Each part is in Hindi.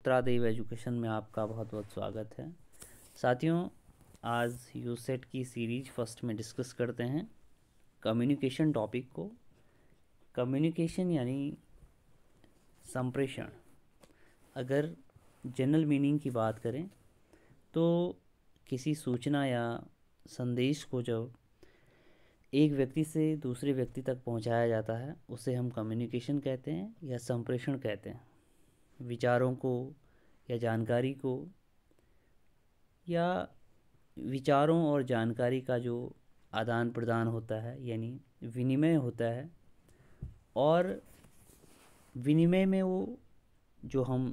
उत्तरादेव एजुकेशन में आपका बहुत बहुत स्वागत है। साथियों, आज यूसेट की सीरीज फर्स्ट में डिस्कस करते हैं कम्युनिकेशन टॉपिक को। कम्युनिकेशन यानी संप्रेषण। अगर जनरल मीनिंग की बात करें तो किसी सूचना या संदेश को जब एक व्यक्ति से दूसरे व्यक्ति तक पहुंचाया जाता है उसे हम कम्युनिकेशन कहते हैं या संप्रेषण कहते हैं। विचारों को या जानकारी को या विचारों और जानकारी का जो आदान प्रदान होता है यानी विनिमय होता है, और विनिमय में वो जो हम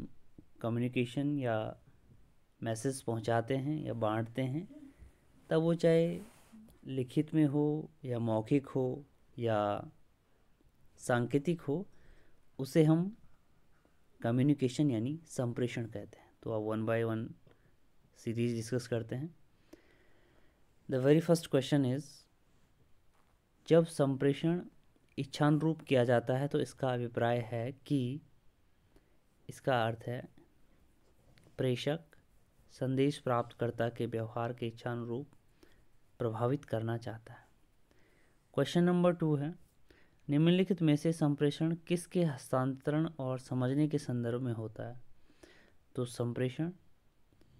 कम्युनिकेशन या मैसेज पहुंचाते हैं या बांटते हैं, तब वो चाहे लिखित में हो या मौखिक हो या सांकेतिक हो, उसे हम कम्युनिकेशन यानी संप्रेषण कहते हैं। तो अब one by one series discuss करते हैं। The very first question is, जब संप्रेषण इच्छानुरूप किया जाता है तो इसका अभिप्राय है कि इसका अर्थ है प्रेषक संदेश प्राप्तकर्ता के व्यवहार के इच्छानुरूप प्रभावित करना चाहता है। क्वेश्चन नंबर 2 है, निम्नलिखित में से संप्रेषण किसके हस्तांतरण और समझने के संदर्भ में होता है? तो संप्रेषण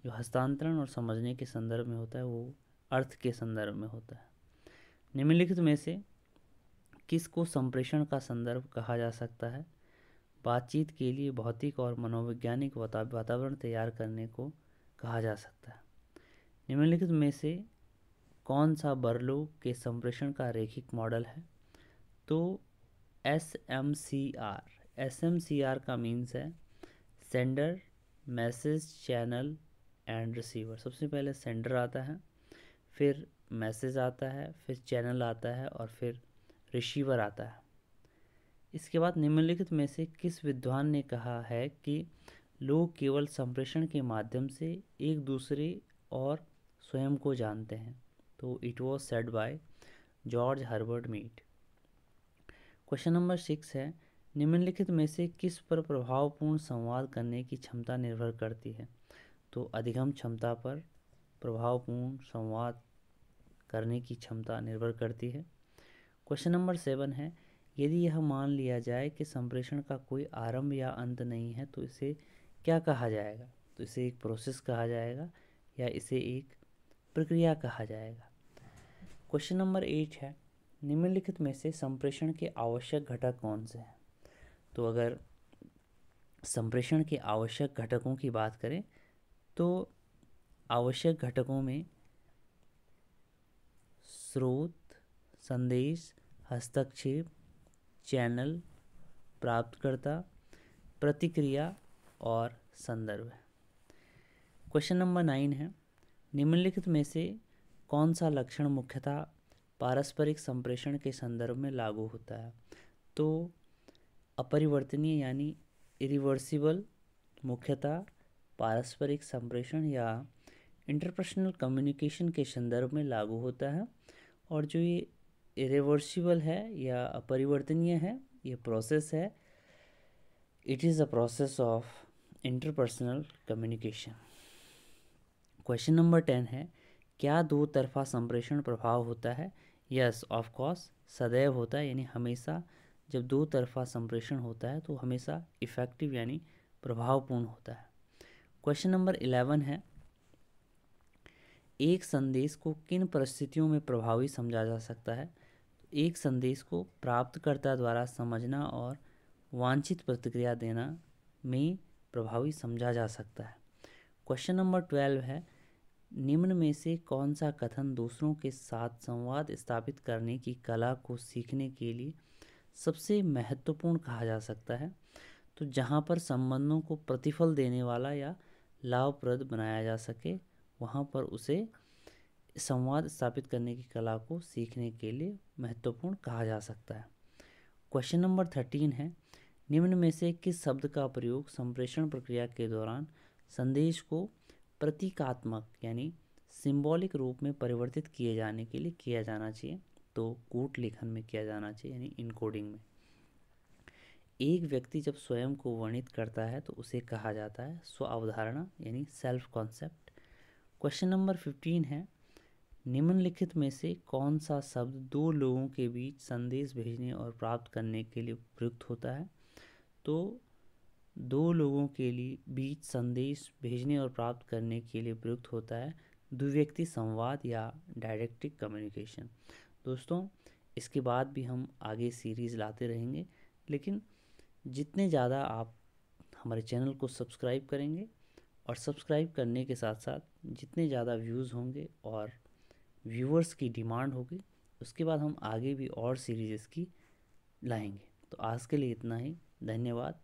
जो हस्तांतरण और समझने के संदर्भ में होता है वो अर्थ के संदर्भ में होता है। निम्नलिखित में से किसको संप्रेषण का संदर्भ कहा जा सकता है? बातचीत के लिए भौतिक और मनोवैज्ञानिक वातावरण तैयार करने को कहा जा सकता है। निम्नलिखित में से कौन सा बर्लो के संप्रेषण का रैखिक मॉडल है? तो SMCR। SMCR का मीन्स है sender, message, channel and receiver. सबसे पहले सेंडर आता है, फिर मैसेज आता है, फिर चैनल आता है और फिर रिसीवर आता है। इसके बाद निम्नलिखित में से किस विद्वान ने कहा है कि लोग केवल संप्रेषण के माध्यम से एक दूसरे और स्वयं को जानते हैं? तो it was said by George Herbert Mead. Question number 6 है, निम्नलिखित में से किस पर प्रभावपूर्ण संवाद करने की क्षमता निर्भर करती है? तो अधिगम क्षमता पर प्रभावपूर्ण संवाद करने की क्षमता निर्भर करती है। क्वेश्चन नंबर 7 है, यदि यह मान लिया जाए कि संप्रेषण का कोई आरंभ या अंत नहीं है तो इसे क्या कहा जाएगा? तो इसे एक प्रोसेस कहा जाएगा या इसे एक प्रक्रिया कहा जाएगा। क्वेश्चन नंबर 8 है, निम्नलिखित में से संप्रेषण के आवश्यक घटक कौन से हैं? तो अगर संप्रेषण के आवश्यक घटकों की बात करें तो आवश्यक घटकों में स्रोत, संदेश, हस्तक्षेप, चैनल, प्राप्तकर्ता, प्रतिक्रिया और संदर्भ है। क्वेश्चन नंबर 9 है, निम्नलिखित में से कौन सा लक्षण मुख्यतः पारस्परिक संप्रेषण के संदर्भ में लागू होता है? तो अपरिवर्तनीय यानी इरिवर्सिबल मुख्यतः पारस्परिक संप्रेषण या इंटरपर्सनल कम्युनिकेशन के संदर्भ में लागू होता है, और जो ये इरिवर्सिबल है या अपरिवर्तनीय है, ये प्रोसेस है, it is a process of interpersonal communication. Question number 10 है, क्या दो तरफा संप्रेषण प्रभाव होता है? यस, ऑफ कोर्स, सदैव होता है, यानी हमेशा जब दो तरफा संप्रेषण होता है तो हमेशा इफ़ेक्टिव यानी प्रभावपूर्ण होता है। क्वेश्चन नंबर 11 है, एक संदेश को किन परिस्थितियों में प्रभावी समझा जा सकता है? एक संदेश को प्राप्तकर्ता द्वारा समझना और वांछित प्रतिक्रिया देना में प्रभावी समझा जा सकता है। क्वेश्चन नंबर 12 है, निम्न में से कौन सा कथन दूसरों के साथ संवाद स्थापित करने की कला को सीखने के लिए सबसे महत्वपूर्ण कहा जा सकता है? तो जहाँ पर संबंधों को प्रतिफल देने वाला या लाभप्रद बनाया जा सके, वहाँ पर उसे संवाद स्थापित करने की कला को सीखने के लिए महत्वपूर्ण कहा जा सकता है। क्वेश्चन नंबर 13 है, निम्न में से किस शब्द का प्रयोग संप्रेषण प्रक्रिया के दौरान संदेश को प्रतीकात्मक यानी सिंबॉलिक रूप में परिवर्तित किए जाने के लिए किया जाना चाहिए? तो कूट लेखन में किया जाना चाहिए यानी इनकोडिंग में। एक व्यक्ति जब स्वयं को वर्णित करता है तो उसे कहा जाता है स्व अवधारणा यानी सेल्फ कॉन्सेप्ट। क्वेश्चन नंबर 15 है, निम्नलिखित में से कौन सा शब्द दो लोगों के बीच संदेश भेजने और प्राप्त करने के लिए प्रयुक्त होता है? तो दो लोगों के लिए बीच संदेश भेजने और प्राप्त करने के लिए प्रयुक्त होता है द्विव्यक्ति संवाद या डायरेक्टिक कम्युनिकेशन। दोस्तों, इसके बाद भी हम आगे सीरीज़ लाते रहेंगे, लेकिन जितने ज़्यादा आप हमारे चैनल को सब्सक्राइब करेंगे और सब्सक्राइब करने के साथ साथ जितने ज़्यादा व्यूज़ होंगे और व्यूअर्स की डिमांड होगी, उसके बाद हम आगे भी और सीरीज़ की लाएंगे। तो आज के लिए इतना ही। धन्यवाद।